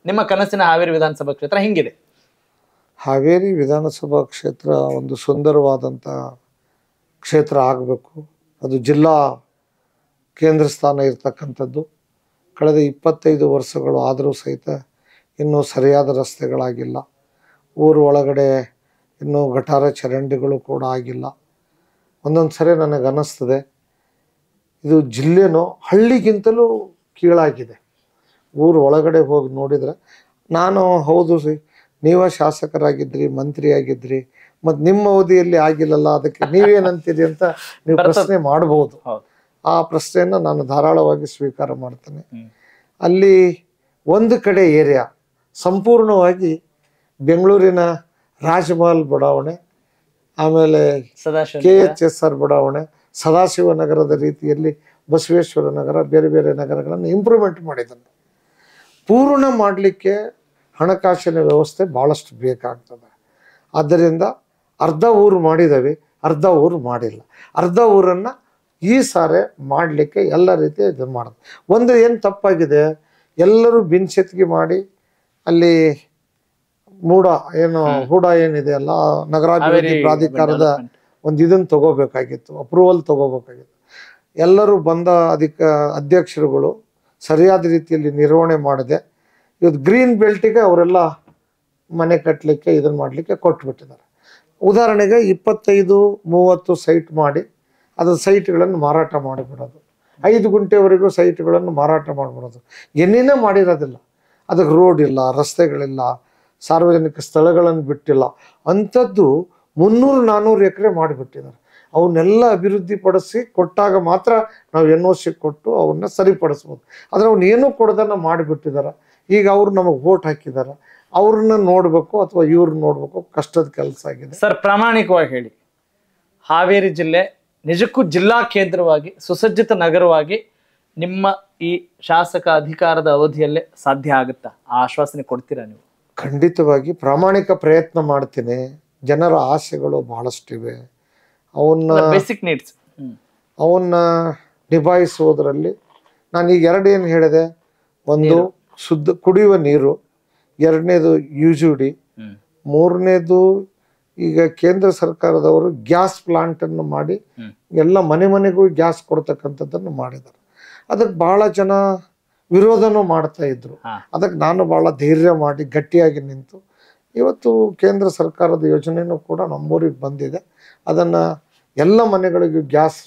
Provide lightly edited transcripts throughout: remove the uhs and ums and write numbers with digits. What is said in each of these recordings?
ನಿಮ್ಮ ಕನಸಿನ ಹಾವೇರಿ ವಿಧಾನಸಭಾ ಕ್ಷೇತ್ರ ಹಿಂಗಿದೆ? ಹಾವೇರಿ ವಿಧಾನಸಭಾ ಕ್ಷೇತ್ರ ಒಂದು ಸುಂದರವಾದಂಥ ಕ್ಷೇತ್ರ ಆಗಬೇಕು. ಅದು ಜಿಲ್ಲಾ ಕೇಂದ್ರ ಸ್ಥಾನ ಇರ್ತಕ್ಕಂಥದ್ದು. ಕಳೆದ 25 ವರ್ಷಗಳು ಆದರೂ ಸಹಿತ ಇನ್ನೂ ಸರಿಯಾದ ರಸ್ತೆಗಳಾಗಿಲ್ಲ. ಊರು ಒಳಗಡೆ ಇನ್ನೂ ಗಟಾರ ಚರಂಡಿಗಳು ಕೂಡ ಆಗಿಲ್ಲ. ಒಂದೊಂದು ಸರಿ ನನಗನ್ನಿಸ್ತದೆ ಇದು ಜಿಲ್ಲೆನೋ ಹಳ್ಳಿಗಿಂತಲೂ ಕೀಳಾಗಿದೆ. ಊರು ಒಳಗಡೆ ಹೋಗಿ ನೋಡಿದರೆ ನಾನು ಹೌದು ನೀವ ಶಾಸಕರಾಗಿದ್ರಿ, ಮಂತ್ರಿ ಆಗಿದ್ರಿ, ಮತ್ತು ನಿಮ್ಮ ಅವಧಿಯಲ್ಲಿ ಆಗಿಲ್ಲಲ್ಲ, ಅದಕ್ಕೆ ನೀವೇನಂತೀರಿ ಅಂತ ನೀವು ಪ್ರಶ್ನೆ ಮಾಡಬಹುದು. ಆ ಪ್ರಶ್ನೆಯನ್ನು ನಾನು ಧಾರಾಳವಾಗಿ ಸ್ವೀಕಾರ ಮಾಡ್ತೇನೆ. ಅಲ್ಲಿ ಒಂದು ಕಡೆ ಏರಿಯಾ ಸಂಪೂರ್ಣವಾಗಿ ಬೆಂಗಳೂರಿನ ರಾಜಮಹಲ್ ಬಡಾವಣೆ, ಆಮೇಲೆ KHSR ಬಡಾವಣೆ, ಸದಾಶಿವನಗರದ ರೀತಿಯಲ್ಲಿ ಬಸವೇಶ್ವರ ನಗರ, ಬೇರೆ ಬೇರೆ ನಗರಗಳನ್ನು ಇಂಪ್ರೂವ್ಮೆಂಟ್ ಮಾಡಿದ್ದಾನೆ. ಪೂರ್ಣ ಮಾಡಲಿಕ್ಕೆ ಹಣಕಾಸಿನ ವ್ಯವಸ್ಥೆ ಭಾಳಷ್ಟು ಬೇಕಾಗ್ತದೆ. ಆದ್ದರಿಂದ ಅರ್ಧ ಊರು ಮಾಡಿದ್ದೇವೆ, ಅರ್ಧ ಊರು ಮಾಡಿಲ್ಲ. ಅರ್ಧ ಊರನ್ನು ಈ ಸಾರಿ ಮಾಡಲಿಕ್ಕೆ ಎಲ್ಲ ರೀತಿ ಇದು ಮಾಡೋದು. ಒಂದು ಏನು ತಪ್ಪಾಗಿದೆ, ಎಲ್ಲರೂ ಬಿನ್ಸೆತ್ಗೆ ಮಾಡಿ ಅಲ್ಲಿ ಹೂಡ ಏನಿದೆ ಅಲ್ಲ, ನಗರಾಭಿವೃದ್ಧಿ ಪ್ರಾಧಿಕಾರದ ಒಂದು ಇದನ್ನು ತಗೋಬೇಕಾಗಿತ್ತು, ಅಪ್ರೂವಲ್ ತಗೋಬೇಕಾಗಿತ್ತು. ಎಲ್ಲರೂ ಬಂದ ಅಧ್ಯಕ್ಷರುಗಳು ಸರಿಯಾದ ರೀತಿಯಲ್ಲಿ ನಿರ್ವಹಣೆ ಮಾಡದೆ ಇವತ್ತು ಗ್ರೀನ್ ಬೆಲ್ಟಿಗೆ ಅವರೆಲ್ಲ ಮನೆ ಕಟ್ಟಲಿಕ್ಕೆ ಇದನ್ನು ಮಾಡಲಿಕ್ಕೆ ಕೊಟ್ಬಿಟ್ಟಿದ್ದಾರೆ. ಉದಾಹರಣೆಗೆ 25-30 ಸೈಟ್ ಮಾಡಿ ಅದರ ಸೈಟ್ಗಳನ್ನು ಮಾರಾಟ ಮಾಡಿಬಿಡೋದು, 5 ಗುಂಟೆವರೆಗೂ ಸೈಟ್ಗಳನ್ನು ಮಾರಾಟ ಮಾಡಿಬಿಡೋದು. ಏನೇನೇ ಮಾಡಿರೋದಿಲ್ಲ, ಅದಕ್ಕೆ ರೋಡ್ ಇಲ್ಲ, ರಸ್ತೆಗಳಿಲ್ಲ, ಸಾರ್ವಜನಿಕ ಸ್ಥಳಗಳನ್ನು ಬಿಟ್ಟಿಲ್ಲ. ಅಂಥದ್ದು 300-400 ಎಕರೆ ಮಾಡಿಬಿಟ್ಟಿದ್ದಾರೆ. ಅವನ್ನೆಲ್ಲ ಅಭಿವೃದ್ಧಿ ಪಡಿಸಿ ಕೊಟ್ಟಾಗ ಮಾತ್ರ ನಾವು NOC ಕೊಟ್ಟು ಅವನ್ನ ಸರಿಪಡಿಸ್ಬೋದು. ಆದರೆ ಅವ್ನು ಏನೂ ಕೊಡೋದನ್ನು ಮಾಡಿಬಿಟ್ಟಿದ್ದಾರೆ. ಈಗ ಅವ್ರು ನಮಗೆ ವೋಟ್ ಹಾಕಿದ್ದಾರೆ, ಅವ್ರನ್ನ ನೋಡಬೇಕು ಅಥವಾ ಇವ್ರನ್ನ ನೋಡಬೇಕು, ಕಷ್ಟದ ಕೆಲಸ ಆಗಿದೆ. ಸರ್, ಪ್ರಾಮಾಣಿಕವಾಗಿ ಹೇಳಿ, ಹಾವೇರಿ ಜಿಲ್ಲೆ ನಿಜಕ್ಕೂ ಜಿಲ್ಲಾ ಕೇಂದ್ರವಾಗಿ ಸುಸಜ್ಜಿತ ನಗರವಾಗಿ ನಿಮ್ಮ ಈ ಶಾಸಕ ಅಧಿಕಾರದ ಅವಧಿಯಲ್ಲೇ ಸಾಧ್ಯ ಆಗುತ್ತಾ? ಆ ಆಶ್ವಾಸನೆ ಕೊಡ್ತೀರಾ ನೀವು? ಖಂಡಿತವಾಗಿ ಪ್ರಾಮಾಣಿಕ ಪ್ರಯತ್ನ ಮಾಡ್ತೀನಿ. ಜನರ ಆಸೆಗಳು ಬಹಳಷ್ಟಿವೆ, ಬೇಸಿಕ್ ನೀಡ್ಸ್ ಅವನ್ನ ನಿಭಾಯಿಸುವುದರಲ್ಲಿ ನಾನು ಈಗ 2 ಏನು ಹೇಳಿದೆ, ಒಂದು ಶುದ್ಧ ಕುಡಿಯುವ ನೀರು, 2ನೇದು UGD, 3ನೇದು ಈಗ ಕೇಂದ್ರ ಸರ್ಕಾರದವರು ಗ್ಯಾಸ್ ಪ್ಲಾಂಟನ್ನು ಮಾಡಿ ಎಲ್ಲ ಮನೆಗೂ ಗ್ಯಾಸ್ ಕೊಡ್ತಕ್ಕಂಥದ್ದನ್ನು ಮಾಡಿದ್ದಾರೆ. ಅದಕ್ಕೆ ಬಹಳ ಜನ ವಿರೋಧನೂ ಮಾಡ್ತಾ ಇದ್ರು. ಅದಕ್ಕೆ ನಾನು ಬಹಳ ಧೈರ್ಯ ಮಾಡಿ ಗಟ್ಟಿಯಾಗಿ ನಿಂತು ಇವತ್ತು ಕೇಂದ್ರ ಸರ್ಕಾರದ ಯೋಜನೆಯೂ ಕೂಡ ನಮ್ಮೂರಿಗೆ ಬಂದಿದೆ. ಅದನ್ನು ಎಲ್ಲ ಮನೆಗಳಿಗೂ ಗ್ಯಾಸ್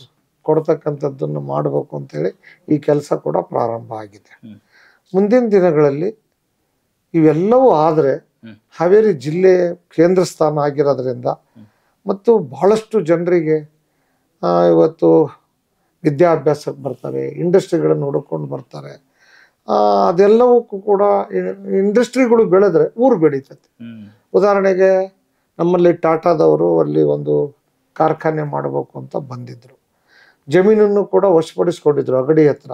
ಕೊಡ್ತಕ್ಕಂಥದ್ದನ್ನು ಮಾಡಬೇಕು ಅಂತೇಳಿ ಈ ಕೆಲಸ ಕೂಡ ಪ್ರಾರಂಭ ಆಗಿದೆ. ಮುಂದಿನ ದಿನಗಳಲ್ಲಿ ಇವೆಲ್ಲವೂ ಆದರೆ ಹಾವೇರಿ ಜಿಲ್ಲೆ ಕೇಂದ್ರ ಸ್ಥಾನ ಆಗಿರೋದ್ರಿಂದ ಮತ್ತು ಬಹಳಷ್ಟು ಜನರಿಗೆ ಇವತ್ತು ವಿದ್ಯಾಭ್ಯಾಸಕ್ಕೆ ಬರ್ತಾರೆ, ಇಂಡಸ್ಟ್ರಿಗಳನ್ನು ಹುಡುಕೊಂಡು ಬರ್ತಾರೆ. ಅದೆಲ್ಲವಕ್ಕೂ ಕೂಡ ಇಂಡಸ್ಟ್ರಿಗಳು ಬೆಳೆದ್ರೆ ಊರು ಬೆಳೀತೈತೆ. ಉದಾಹರಣೆಗೆ ನಮ್ಮಲ್ಲಿ ಟಾಟಾದವರು ಅಲ್ಲಿ ಒಂದು ಕಾರ್ಖಾನೆ ಮಾಡಬೇಕು ಅಂತ ಬಂದಿದ್ರು, ಜಮೀನನ್ನು ಕೂಡ ವಶಪಡಿಸ್ಕೊಂಡಿದ್ರು ಅಗಡಿ ಹತ್ರ.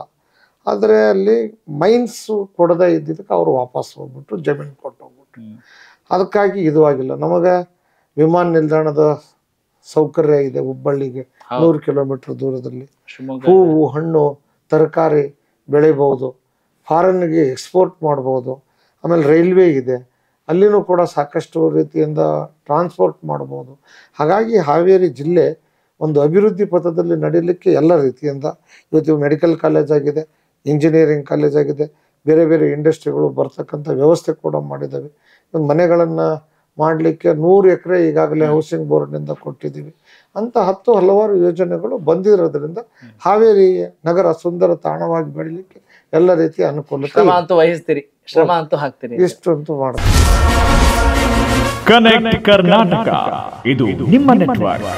ಆದರೆ ಅಲ್ಲಿ ಮೈನ್ಸು ಕೊಡದೇ ಇದ್ದಿದ್ದಕ್ಕೆ ಅವರು ವಾಪಸ್ ಹೋಗ್ಬಿಟ್ರು, ಜಮೀನು ಕೊಟ್ಟು ಹೋಗ್ಬಿಟ್ರು. ಅದಕ್ಕಾಗಿ ಇದು ಆಗಿಲ್ಲ. ನಮಗೆ ವಿಮಾನ ನಿಲ್ದಾಣದ ಸೌಕರ್ಯ ಇದೆ, ಹುಬ್ಬಳ್ಳಿಗೆ 100 ಕಿಲೋಮೀಟರ್ ದೂರದಲ್ಲಿ. ಹೂವು, ಹಣ್ಣು, ತರಕಾರಿ ಬೆಳಿಬಹುದು, ಫಾರಿನ್ಗೆ ಎಕ್ಸ್ಪೋರ್ಟ್ ಮಾಡ್ಬೋದು. ಆಮೇಲೆ ರೈಲ್ವೆ ಇದೆ, ಅಲ್ಲಿನೂ ಕೂಡ ಸಾಕಷ್ಟು ರೀತಿಯಿಂದ ಟ್ರಾನ್ಸ್ಪೋರ್ಟ್ ಮಾಡ್ಬೋದು. ಹಾಗಾಗಿ ಹಾವೇರಿ ಜಿಲ್ಲೆ ಒಂದು ಅಭಿವೃದ್ಧಿ ಪಥದಲ್ಲಿ ನಡೀಲಿಕ್ಕೆ ಎಲ್ಲ ರೀತಿಯಿಂದ ಇವತ್ತು ಮೆಡಿಕಲ್ ಕಾಲೇಜ್ ಆಗಿದೆ, ಇಂಜಿನಿಯರಿಂಗ್ ಕಾಲೇಜ್ ಆಗಿದೆ, ಬೇರೆ ಬೇರೆ ಇಂಡಸ್ಟ್ರಿಗಳು ಬರ್ತಕ್ಕಂಥ ವ್ಯವಸ್ಥೆ ಕೂಡ ಮಾಡಿದ್ದಾವೆ. ಮನೆಗಳನ್ನು ಮಾಡಲಿಕ್ಕೆ 100 ಎಕರೆ ಈಗಾಗಲೇ ಹೌಸಿಂಗ್ ಬೋರ್ಡ್ನಿಂದ ಕೊಟ್ಟಿದ್ದೀವಿ ಅಂತ ಹಲವಾರು ಯೋಜನೆಗಳು ಬಂದಿರೋದ್ರಿಂದ ಹಾವೇರಿ ನಗರ ಸುಂದರ ತಾಣವಾಗಿ ಬೆಳೀಲಿಕ್ಕೆ ಎಲ್ಲ ರೀತಿಯ ಅನುಕೂಲತೆ ವಹಿಸ್ತೀರಿ, ಶ್ರಮ ಅಂತೂ ಹಾಕ್ತೀರಿ, ಇಷ್ಟಂತೂ ಮಾಡ್ತೀವಿ. ಕನೆಕ್ಟ್ ಕರ್ನಾಟಕ, ಇದು ನಿಮ್ಮ ನೆಟ್ವರ್ಕ್.